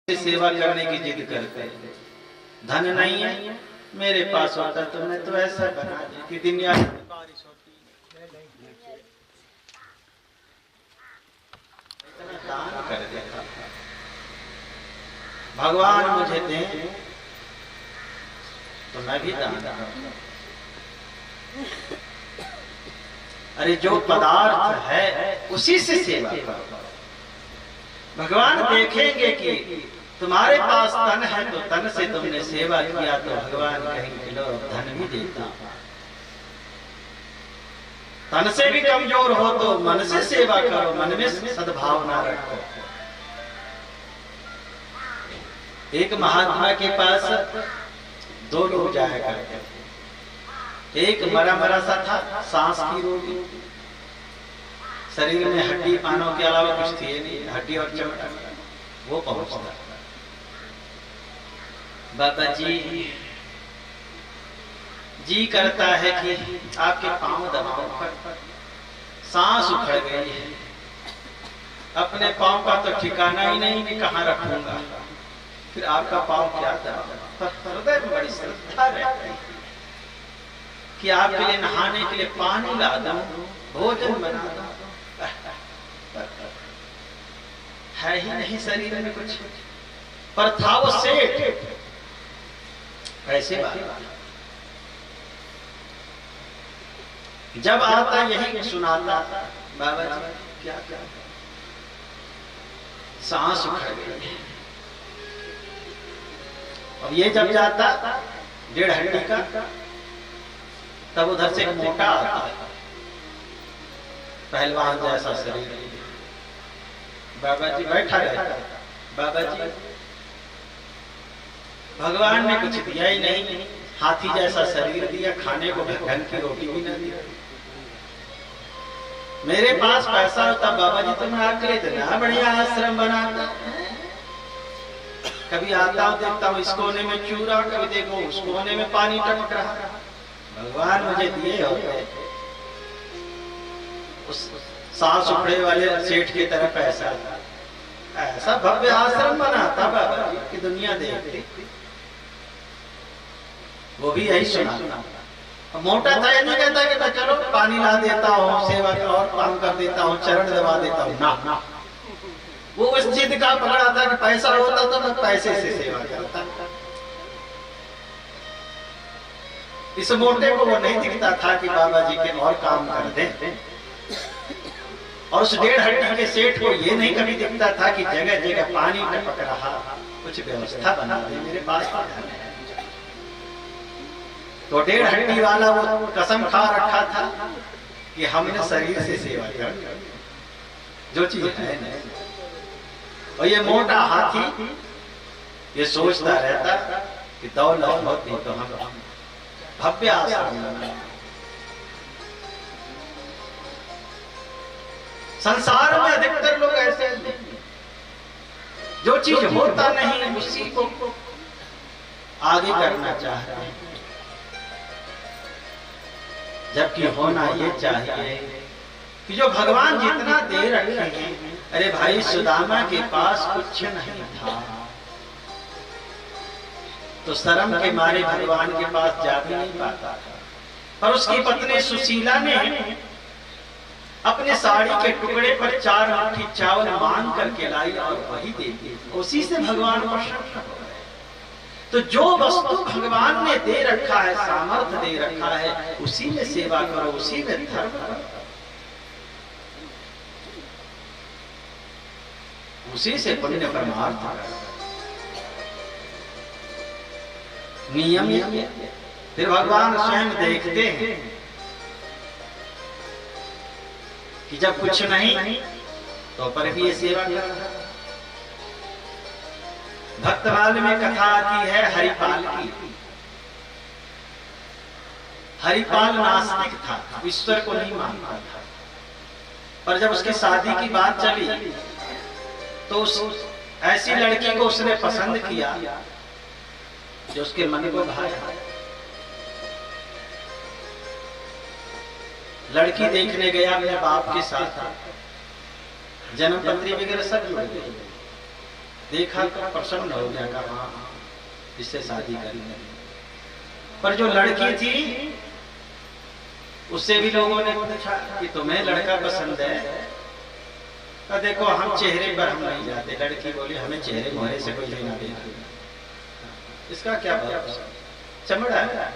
सेवा करने की जिद करते हैं। धन नहीं है, मेरे पास होता तो मैं तो ऐसा बना दी कि दुनिया में बारिश होती। इतना दान कर देखा, भगवान मुझे दें तो मैं भी दान करूं। अरे जो पदार्थ है उसी से सेवा करो। भगवान देखेंगे कि तुम्हारे पास तन है तो तन से तुमने सेवा किया तो भगवान कहेंगे लो धन भी देता। तन से भी कमजोर हो तो मन से सेवा करो, मन में सद्भावना रखो। एक महात्मा के पास दो लोग जाया करते थे। एक मरा मरा सा था, सांस की रोगी, शरीर में हड्डी पानों के अलावा कुछ थी नहीं, हड्डी और चमड़ा। वो पहुंचता, बाबा जी करता है कि आपके पांव दबाओ, सांस उखड़ गई है, अपने पांव का तो ठिकाना ही नहीं कि कहाँ रखूंगा, फिर आपका पांव क्या दबाओ। हृदय में बड़ी श्रद्धा रहती है कि आपके लिए नहाने के लिए पानी ला दूं, भोजन बना दूं, है ही नहीं शरीर में कुछ, पर था वो सेठ। ऐसे बात जब आता यही सुनाता, बाबा जी क्या क्या सांस उखड़ गई। और ये जब जाता 1.5 हड्डी का, तब उधर से मोटा आता, पहलवान जैसा शरीर। बाबा जी बैठा रहता, बाबा जी भगवान ने कुछ दिया ही नहीं, हाथी जैसा शरीर दिया, खाने को ढंग की रोटी भी न दी। मेरे पास पैसा होता बाबा जी तो मैं आकर इतना बढ़िया आश्रम बनाता। कभी आता हूँ देखता हूँ इस कोने में चूरा, कभी देखो उस कोने में पानी टपक रहा। भगवान मुझे दिए होते उस सांस उखड़े वाले सेठ की तरफ ऐसा भव्य आश्रम बनाता बाबा जी की दुनिया देखती। वो भी यही सुना। मोटा था, ये नहीं कहता कि मैं चलो पानी ला देता हूँ, सेवा और काम कर देता हूँ, चरण दबा देता हूँ, ना। वो उस जिद का पकड़ा था कि पैसा होता तो मैं पैसे से सेवा करता। इस मोटे को वो नहीं दिखता था कि बाबा जी के और काम कर दें। और उस 1.5 हड्डी के सेठ को ये नहीं कभी दिखता था कि जगह जगह पानी टपक रहा, कुछ व्यवस्था बना दे, मेरे पास धन है। तो 1.5 हड्डी वाला वो कसम खा रखा था कि हमने शरीर से सेवा कर जो चीज है नहीं। और ये मोटा हाथी ये सोचता रहता कि दौलत होती तो हम भव्य आश्रम। संसार में अधिकतर लोग ऐसे हैं, जो चीज होता नहीं उसी को आगे करना चाहते हैं, जबकि होना ये चाहिए कि जो भगवान जितना दे रखे हैं। अरे भाई सुदामा के पास कुछ नहीं था तो शर्म के मारे भगवान के पास जा भी नहीं पाता था, पर उसकी पत्नी सुशीला ने अपने साड़ी के टुकड़े पर 4 मुट्ठी चावल मांग करके लाई और वही दे दी। उसी से भगवान प्रसन्न हो गए। तो जो वस्तु भगवान ने दे रखा है, सामर्थ्य दे रखा है, उसी में सेवा करो, उसी में धर्म करो, उसी से पुण्य परमार्थ करो। नियम फिर भगवान स्वयं देखते हैं कि जब कुछ नहीं तो पर भी ये सेवा कर रहा। भक्तमाल में कथा आती है हरिपाल की। हरिपाल नास्तिक था, ईश्वर को नहीं मानता था, पर जब उसकी शादी की बात चली तो उस ऐसी लड़की को उसने पसंद किया जो उसके मन को भाया। लड़की देखने गया अपने बाप के साथ, जन्मपत्री वगैरह सब जुड़ गए। देखा तो प्रसन्न हो गया, कहा हाँ इससे शादी करनी। पर जो लड़की थी उससे भी लोगों ने पूछा कि तुम्हें लड़का पसंद है? तो देखो हम चेहरे पर हम नहीं जाते। लड़की बोली हमें चेहरे मोहरे से कोई लेना देना, इसका क्या भरोसा, चमड़ा है,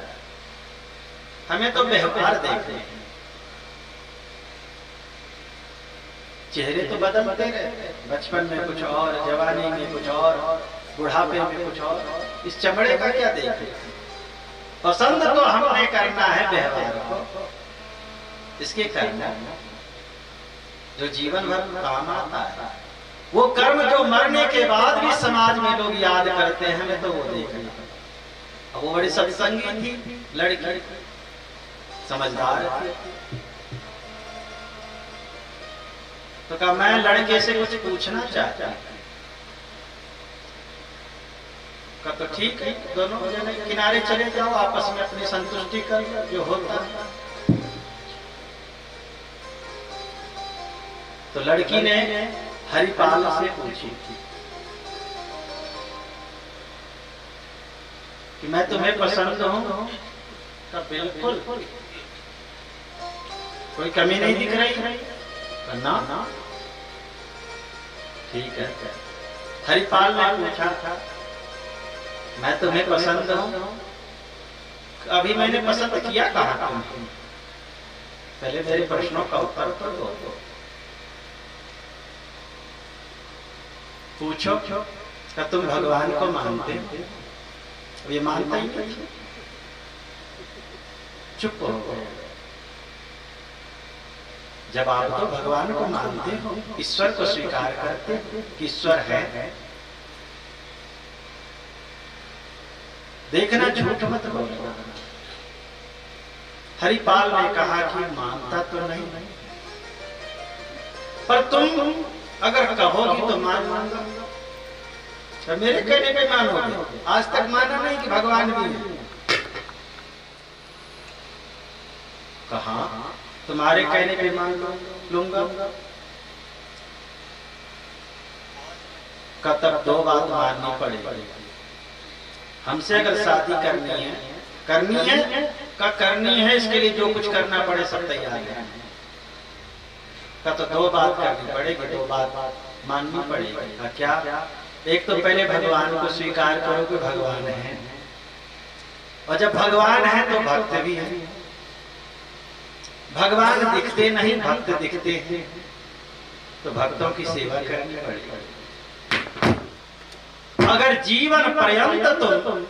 हमें तो व्यवहार देखते हैं। चेहरे तो बदलते रहते, बचपन में कुछ और, जवानी में कुछ और, बुढ़ापे में कुछ और, इस चमड़े का क्या देखें? पसंद तो हमने करना है व्यवहार को, इसके करना जो जीवन भर काम आता है, वो कर्म जो मरने के बाद भी समाज में लोग याद करते हैं, हमें तो वो देखना। अब वो बड़ी सत्संगी थी लड़की, समझदार थी, तो कहा मैं लड़के से कुछ पूछना चाहता। कहा तो ठीक है, दोनों जने किनारे चले जाओ, आपस में अपनी संतुष्टि कर जो होता है। तो लड़की ने हरिपाल से पूछी कि मैं तुम्हें पसंद हूं? तो बिल्कुल, कोई कमी नहीं दिख रही ना? ठीक है। हरिपाल ने पूछा मैं तुम्हें पसंद हूं? अभी मैंने पसंद किया कहा तुमने? पहले मेरे प्रश्नों का उत्तर तो दो। पूछो क्या तुम भगवान को मानते हो? ये मानता ही नहीं, चुप हो। जब आप तो भगवान को मानते हो, ईश्वर को स्वीकार करते हो कि ईश्वर है, देखना झूठ मत बोलो। हरिपाल ने कहा कि मानता तो नहीं, पर तुम अगर कहोगी तो मान लूंगा। तो मेरे कहने पे मानोगे? आज तक माना नहीं कि भगवान भी है। कहा तुम्हारे कहने पे मान लूंगा। का तब दो बात माननी पड़ेगी। हमसे अगर शादी करनी है इसके लिए जो कुछ करना पड़े सब तैयार है। का तो दो बात करनी पड़ेगी, दो बात माननी पड़ेगी। क्या? एक तो पहले भगवान को स्वीकार करो कि भगवान है, और जब भगवान है तो भक्त भी है। भगवान दिखते नहीं, भक्त दिखते हैं, तो भक्तों की सेवा करनी पड़ेगी। अगर जीवन पर्यंत तुम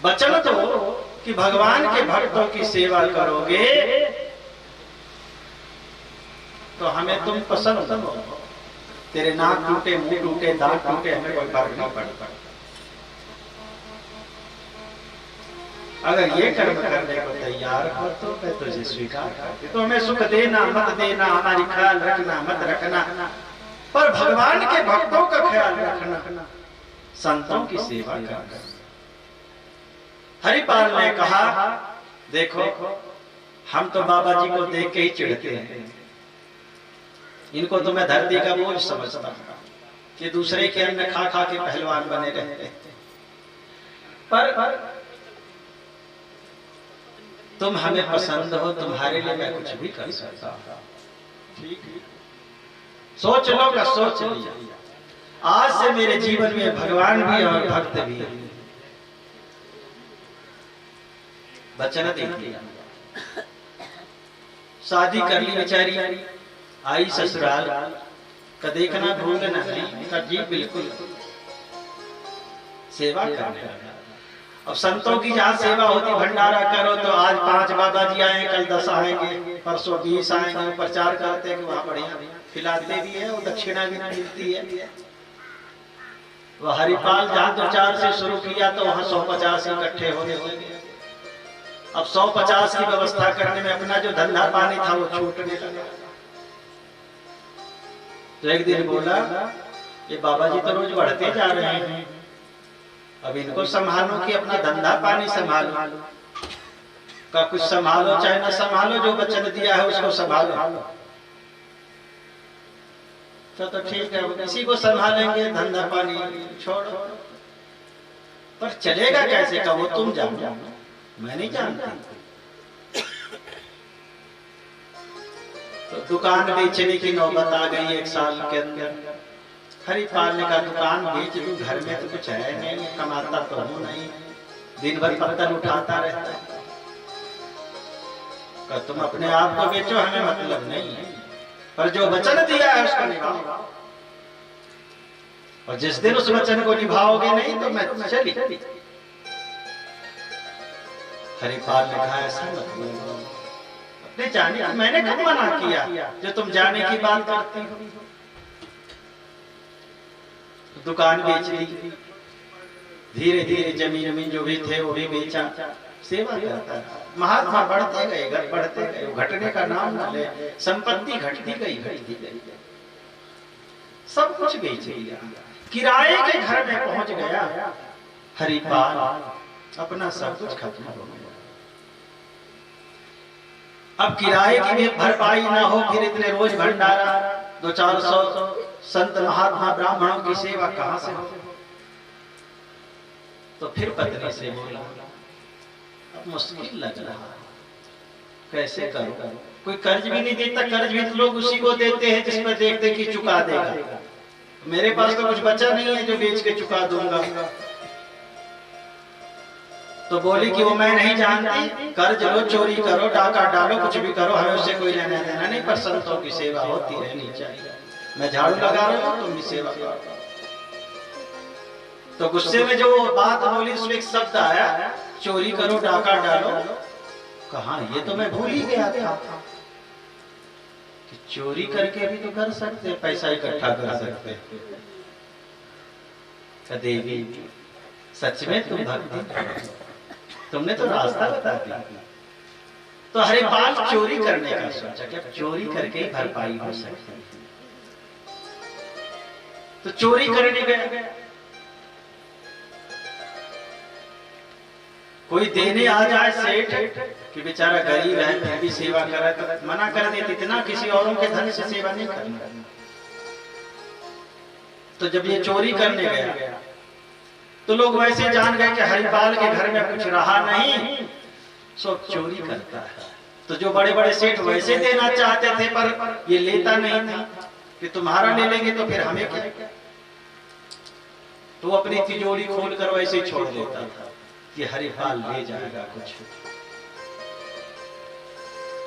वचन दो कि भगवान के भक्तों की सेवा करोगे तो हमें तुम पसंद हो। तेरे नाक टूटे, मुंह टूटे, दांत टूटे, हमें कोई फर्क नहीं पड़ता। अगर ये कर्म करने को तैयार हो तो मैं तुझे स्वीकार करती। तो हमें सुख देना मत देना, हमारी ख्याल रखना मत रखना, पर भगवान के भक्तों का ख्याल रखना, संतों की सेवा करना। हरिपाल ने कहा देखो हम तो बाबा जी को देख के ही चिढ़ते हैं, इनको तो मैं धरती का बोझ समझता हूं कि दूसरे के अन्न खा खा के पहलवान बने रहते हैं। पर तुम हमें पसंद हो, तुम्हारे लिए मैं कुछ भी कर सकता हूं। ठीक, सोच लो का सोच लिया। आज से मेरे जीवन में भगवान भी और भक्त भी है। वचन दे दिया, शादी कर ली बेचारी, आई ससुराल का देखना भूलना नहीं का जी बिल्कुल सेवा करने लगा। अब संतों की जहाँ सेवा होती, भंडारा करो तो आज 5 बाबा जी आए, कल 10 आएंगे, परसों 20 आएंगे, प्रचार करते हैं कि वहाँ बढ़िया खिलाते भी है और दक्षिणा भी मिलती है। वह हरिपाल जहाँ 2-4 से शुरू किया तो वहाँ 150 इकट्ठे होने लगे। अब 150 की व्यवस्था करने में अपना जो धंधा पानी था वो छूटने लगा। तो एक दिन बोला ये बाबा जी तो रोज बढ़ते जा रहे हैं, अब इनको संभालो कि अपना धंधा पानी संभालो। का कुछ संभालो चाहे ना संभालो, जो वचन दिया है उसको संभालो। तो ठीक है, किसी को संभालेंगे, धंधा पानी छोड़ो, पर चलेगा कैसे का वो तुम जानो, मैं नहीं जानती। तो दुकान बेचने की नौबत आ गई 1 साल के अंदर। हरिपाल ने कहा दुकान बेच दूं, घर में तो कुछ है नहीं, कमाता तो हूं नहीं, दिन भर पत्थर उठाता रहता है। कहा तुम अपने आप को बेचो, हमें मतलब नहीं है, पर जो वचन दिया है उसका निभाओ, और जिस दिन उस वचन को निभाओगे नहीं तो मैं चली। हरिपाल ने कहा ऐसा मत बोलो, अपने जाने की मैंने कब मना किया जो तुम जाने की बात करती हो। दुकान बेच दी, धीरे धीरे जमीन जो भी थे वो भी बेचा, सेवा करता। महात्मा बढ़ते गए, घर बढ़ते गए, घटने का नाम न ले, संपत्ति घटती गई, सब कुछ बेच दिया, किराए के घर में पहुंच गया। हरिपाल अपना सब कुछ खत्म हो गया। अब किराए की भी भरपाई ना हो, फिर इतने रोज भंडारा, 200-400 संत महात्मा ब्राह्मणों की सेवा कहां से हो। तो फिर पत्नी से बोला अब मुश्किल लग रहा है, कैसे करूं, कोई कर्ज भी नहीं देता, कर्ज भी तो लोग उसी को देते हैं जिसमें देखते कि चुका देगा, मेरे पास तो कुछ बचा नहीं है जो बेच के चुका दूंगा। तो बोली कि वो मैं नहीं जानती, कर्ज लो, चोरी करो, डाका डालो, कुछ भी करो, हमें उससे कोई लेना देना नहीं, पर संतों की सेवा होती रहनी चाहिए। मैं झाड़ू लगा रहा हूं, तुम भी सेवा करो। तो गुस्से में जो बात बोली उसमें एक शब्द आया, चोरी करो, डाका डालो। कहा ये तो मैं भूल ही गया था कि चोरी करके भी तो कर सकते, पैसा इकट्ठा कर सकते। देवी सच में तुम भक्ति, तुमने तो रास्ता बता दिया। तो हरिपाल चोरी करने का सोचा कि अब चोरी करके ही भरपाई हो सकती है। तो चोरी करने गया, कोई देने आ जाए सेठ कि बेचारा गरीब है फिर भी सेवा कर रहा है, तो मना कर देती, इतना किसी औरों के धन से सेवा नहीं करना। तो जब ये चोरी करने गया तो लोग वैसे जान गए कि हरिपाल के घर में कुछ रहा नहीं, सब चोरी करता है। तो जो बड़े बड़े सेठ वैसे देना चाहते थे पर ये लेता नहीं था कि तुम्हारा ले लेंगे तो फिर हमें क्या, तो अपनी तिजोरी खोल कर वैसे ही छोड़ देता था कि हरिपाल ले जाएगा कुछ।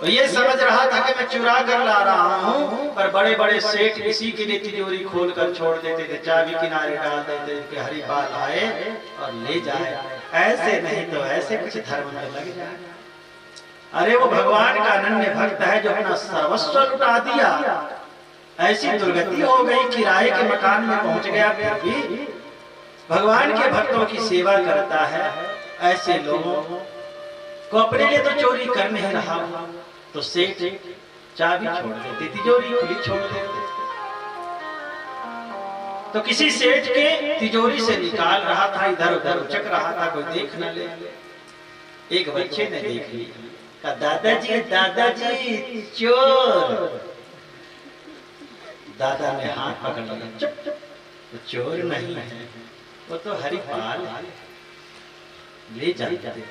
और ये समझ रहा था कि मैं चुरा कर ला रहा हूं, पर बड़े बड़े सेठ इसी के लिए तिजोरी खोल कर छोड़ देते थे, चाबी किनारे डाल देते कि हरिपाल आए और ले जाए, ऐसे नहीं तो ऐसे कुछ धर्म में लग जाए। अरे वो भगवान का अनन्य भक्त है जो अपना सर्वस्व लुटा दिया, ऐसी दुर्गति हो गई, किराए के मकान में पहुंच गया, फिर भी भगवान के भक्तों की सेवा करता है। ऐसे लोगों को अपने लिए तो चोरी कर नहीं रहा, तो सेठ चाबी छोड़ देते, तिजोरी खुली छोड़ देते। तो किसी सेठ के तिजोरी से निकाल रहा था, इधर उधर उचक रहा था, कोई देख न ले। एक बच्चे ने देख लिया, कहा दादाजी दादाजी चोर। दादा ने हाथ पकड़ लिया, चुप चुप, तो चोर नहीं है, वो तो हरिपाल ले जाते।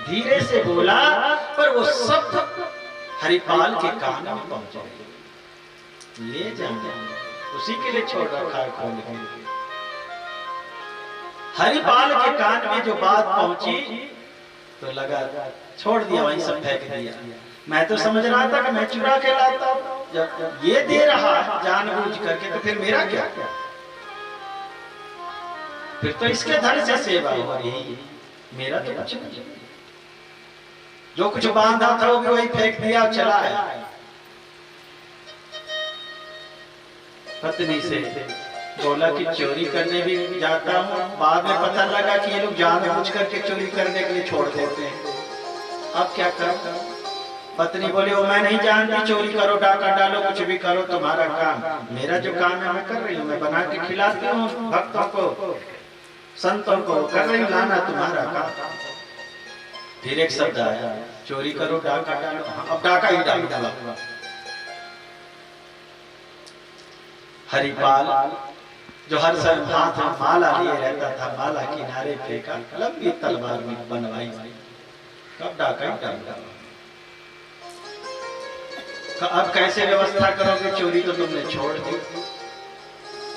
धीरे से बोला पर वो सब हरिपाल के कान में पहुंच गए, ले जाते, उसी के लिए छोड़ रखा है खोल के। हरिपाल के कान में जो बात पहुंची तो लगा, छोड़ दिया, वहीं सब फेंक दिया। मैं तो समझ रहा था कि मैं चुरा के लाता हूं, जब ये दे रहा है जानबूझ करके तो फिर मेरा क्या, फिर तो इसके धन से सेवा हो रही, मेरा तो कुछ नहीं। जो कुछ बांधा था वो भी वही फेंक दिया, चला है। पत्नी से बोला कि चोरी करने भी जाता हूँ, बाद में पता लगा कि ये लोग जानबूझ करके चोरी करने के लिए छोड़ देते हैं, अब क्या कर। पत्नी बोली वो मैं नहीं जानती, चोरी करो, डाका डालो, कुछ भी करो, तुम्हारा काम, मेरा जो काम है मैं कर रही हूँ, मैं बना के खिलाती हूँ भक्तों को, संतों को, कर रही लाना तुम्हारा काम। फिर एक शब्द आया, चोरी करो, डाका डालो, अब डाका ही डाल डाला। हरिपाल जो हर समय हाथ में माला लिए रहता था, माला किनारे फेंका, लंबी तलवार में बनवाई, कब डाका ही डाका। अब कैसे व्यवस्था करोगे, चोरी तो तुमने छोड़ दी,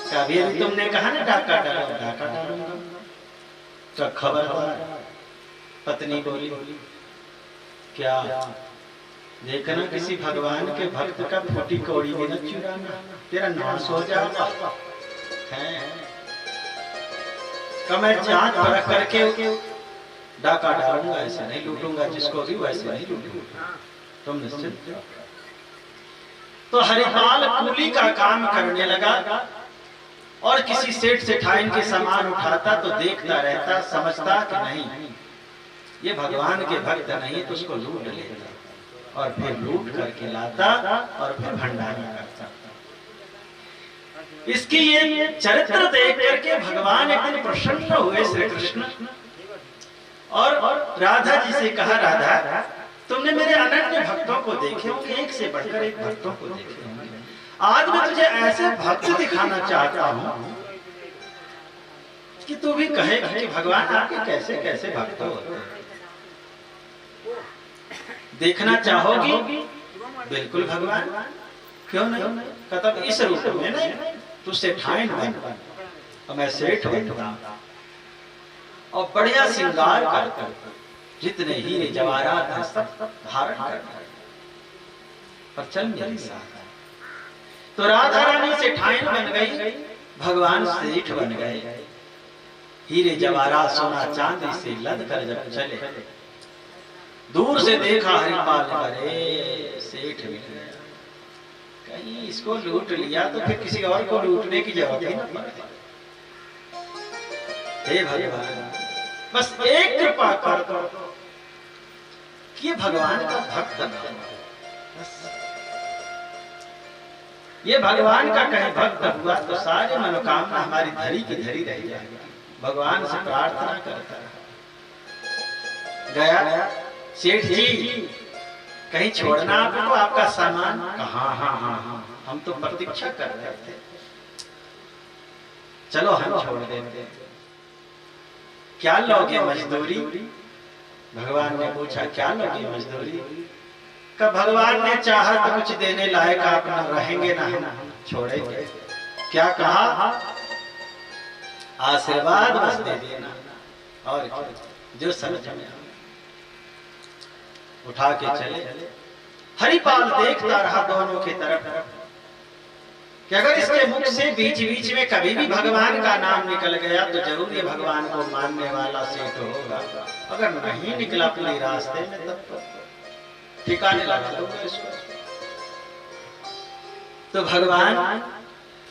कभी अभी तुमने कहा ना डाका डालो, डाका डालूंगा। तो खबरदार, पत्नी बोली क्या, देखना किसी भगवान के भक्त का फूटी कौड़ी भी न चुराना, तेरा नाश हो जाएगा। मैं जांच परख करके डाका डालूंगा, ऐसे नहीं लूटूंगा जिसको भी, वैसे नहीं लूटूंगा, तुम निश्चिंत। तो हरिपाल कूली का काम करने लगा और किसी सेठ सेठाइन के सामान उठाता तो देखता रहता, समझता कि नहीं ये भगवान के भक्त नहीं, तो उसको लूट लेता और फिर लूट करके लाता और फिर भंडारा करता। इसकी ये चरित्र देख करके भगवान एक दिन प्रसन्न हुए श्री कृष्ण, और राधा जी से कहा, राधा तुमने मेरे अनन्य भक्तों को देखे होंगे, एक से बढ़कर एक भक्तों को देखे होंगे, आज मैं तुझे ऐसे भक्त दिखाना चाहता हूं कि तू भी कहेगा कि भगवान आपके कैसे कैसे भक्त होते हैं। देखना चाहोगी? बिल्कुल भगवान, क्यों नहीं, कतब इस रूप में नहीं, तू सेठाइन बन और मैं सेठ बनूंगा और बढ़िया श्रृंगार करता, जितने हीरे जवाहरात हैं सब धारण करता, पर चल मेरे साथ। तो राधा रानी सेठाइन बन गई, भगवान सेठ बन गए। हीरे जवाहरात सोना चांदी से लद कर जब चले, दूर से देखा हरिपाल, अरे सेठ मिल गया, कहीं इसको लूट लिया तो फिर किसी और को लूटने की जरूरत ही न पड़ती। हे भगवान, बस एक कृपा कर कि भगवान का भक्त बना, ये भगवान का कहीं भक्त हुआ तो सारी मनोकामना हमारी धरी की धरी रह जाएगी। भगवान से प्रार्थना करता गया, सेठ जी कहीं छोड़ना आपको आपका सामान, हाँ हाँ हाँ हाँ, हम तो प्रतीक्षा कर रहे थे, चलो हम छोड़ देते। क्या लोगे मजदूरी? भगवान ने पूछा क्या लोगे मजदूरी? का भगवान ने चाहा तो कुछ देने लायक आप न रहेंगे, ना हम छोड़ेंगे। क्या कहा? आशीर्वाद बस दे देना, और जो समझ में उठा के चले। हरिपाल देखता रहा दोनों की तरफ कि अगर इसके मुख से बीच बीच में कभी भी भगवान का नाम निकल गया तो जरूर ये भगवान को मानने वाला सेठ होगा, अगर नहीं निकला पूरी रास्ते में तब तो ठिकाने लगा दूंगा इसको। तो भगवान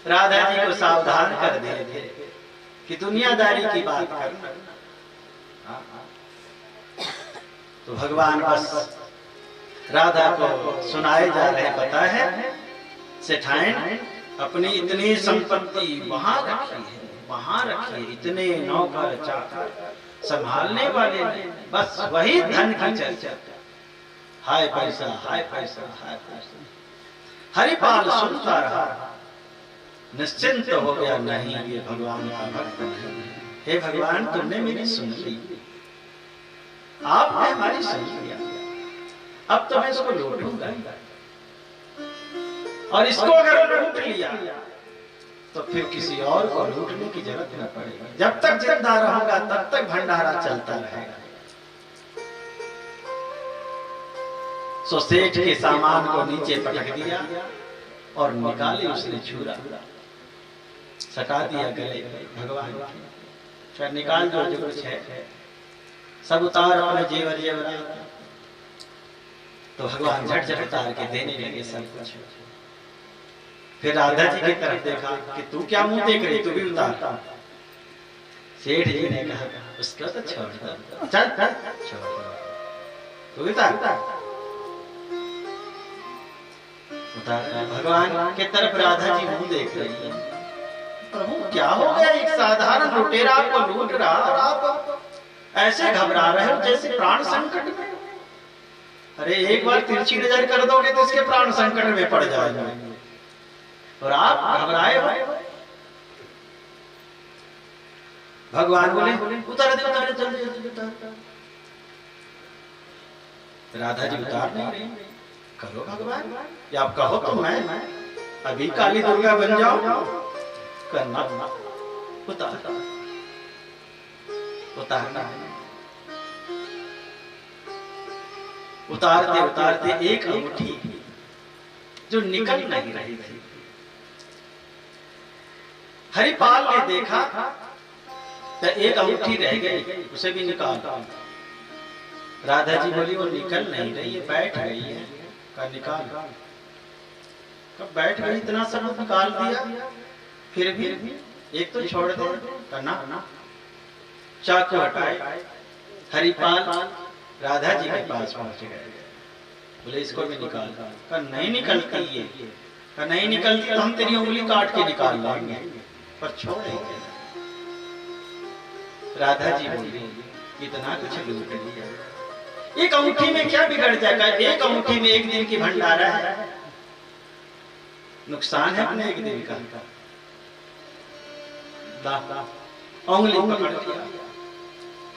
राधा जी को सावधान कर दिए थे कि दुनियादारी की बात करना। तो भगवान बस राधा को सुनाए जा रहे, पता है सेठाइन अपनी इतनी संपत्ति वहां रखी है, वहां रखी है, इतने नौकर चाकर संभालने वाले नहीं, बस वही धन की चर्चा, हाय पैसा हाय पैसा हाय पैसा। हरिपाल सुनता रहा, निश्चिंत हो गया, नहीं ये भगवान का भक्त नहीं। हे भगवान तुमने मेरी सुन ली, आपने हमारी सुन लिया, अब तो मैं इसको लूटूंगा, और इसको अगर लूट लिया तो फिर किसी और को लूटने की जरूरत न पड़ेगी। जब तक जिंदा रहूंगा तब तक भंडारा चलता रहेगा। सो सेठ के सामान को नीचे पटक दिया और निकाली उसने छुरा, सटा दिया गले भगवान, फिर निकाल जो कुछ है सब उतार अपने जेवर जेवर। तो भगवान झट झट उतार के देने लगे सब कुछ। फिर राधा जी की तरफ देखा कि तू क्या मुंह देख रही, तू भी उतार। सेठ जी ने कहा उसको तो छोड़ दो, चल छोड़ दो, तू उतार। उतार। भगवान के तरफ राधा जी मुंह देख रही है, प्रभु क्या हो गया, एक साधारण लुटेरा आपको लूट रहा और आप ऐसे घबरा रहे हो जैसे प्राण संकट में। अरे एक बार तिरछी नजर कर दोगे तो इसके प्राण संकट में पड़ जाएगा। और आप घबराए हो। भगवान बोले उतार दे, उतार दे, जल्दी उतार। राधा जी उतार नहीं रही। करो भगवान, या आप कहो तो मैं अभी काली दुर्गा बन जाऊं। करना, उतारना। उतारते उतारते एक अंगूठी जो निकल नहीं रही थी, हरिपाल ने देखा तो एक अंगूठी रह गई, उसे भी निकाल। राधा जी बोली वो निकल नहीं रही है, बैठ गई है। का निकाल। कब बैठ गई, इतना सब निकाल दिया, फिर भी एक तो छोड़ दे। करना, चाकू हटाए, हरिपाल राधा जी के पास पहुंच गए। बोले इसको भी निकाल। का नहीं निकलती ये। का नहीं निकलती तो हम तेरी उंगली काट के निकाल लेंगे, पर छोड़ेंगे। राधा जी बोली इतना कुछ लूट लिया, एक अंगूठी में क्या बिगड़ जाएगा। एक अंगूठी में एक दिन की भंडारा है, नुकसान है अपने एक दिन का। उंगली पकड़ लिया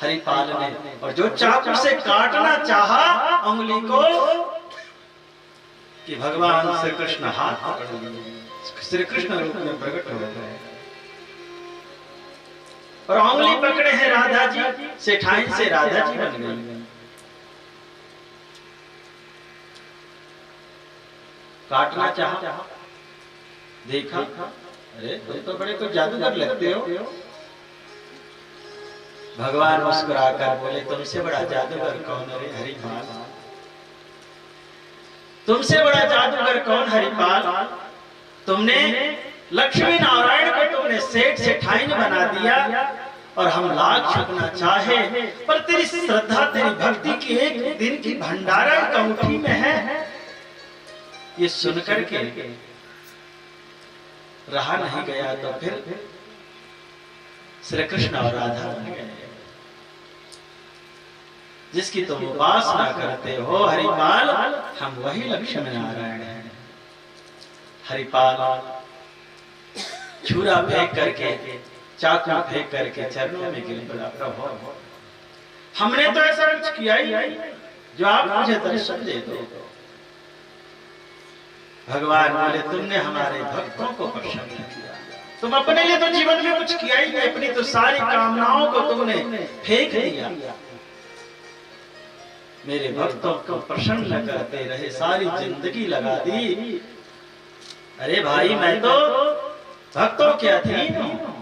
हरिपाल ने, और जो चाकू से काटना चाहा उंगली को, कि भगवान श्री कृष्ण हाथ पकड़ लिए, श्री कृष्ण रूप में प्रकट हो गए और उंगली पकड़े हैं राधा जी। सेठाई से राधा जी बन गई। काटना चाहा, देखा, अरे तुम तो बड़े को जादूगर लगते हो। भगवान मुस्कुराकर बोले तुमसे बड़ा जादूगर कौन। अरे हरिपाल, तुमसे बड़ा जादूगर कौन हरिपाल। तुमने लक्ष्मी नारायण को तुमने सेठ सेठाइन बना दिया, और हम लाख छुपना चाहे, पर तेरी श्रद्धा तेरी भक्ति की एक दिन की भंडारा एक अंगूठी में है। ये सुनकर के रहा नहीं गया, तो फिर श्री कृष्ण और राधा बन गए। जिसकी तुम उपासना करते हो हरिपाल, हम वही लक्ष्मी नारायण हैं। हरिपाल छुरा फेंक करके, चाकू फेंक करके चरणों में गिर पड़ा। प्रभु हमने तो ऐसा कुछ किया ही नहीं, जो आप मुझे दर्शन दे दो। भगवान बोले तुमने हमारे भक्तों को प्रसन्न किया, तुम अपने लिए तो जीवन में कुछ किया ही नहीं, अपनी तो सारी कामनाओं को तुमने फेंक दिया। मेरे भक्तों को प्रसन्न करते रहे, सारी जिंदगी लगा दी। अरे भाई मैं तो भक्तों के अधीन हूं।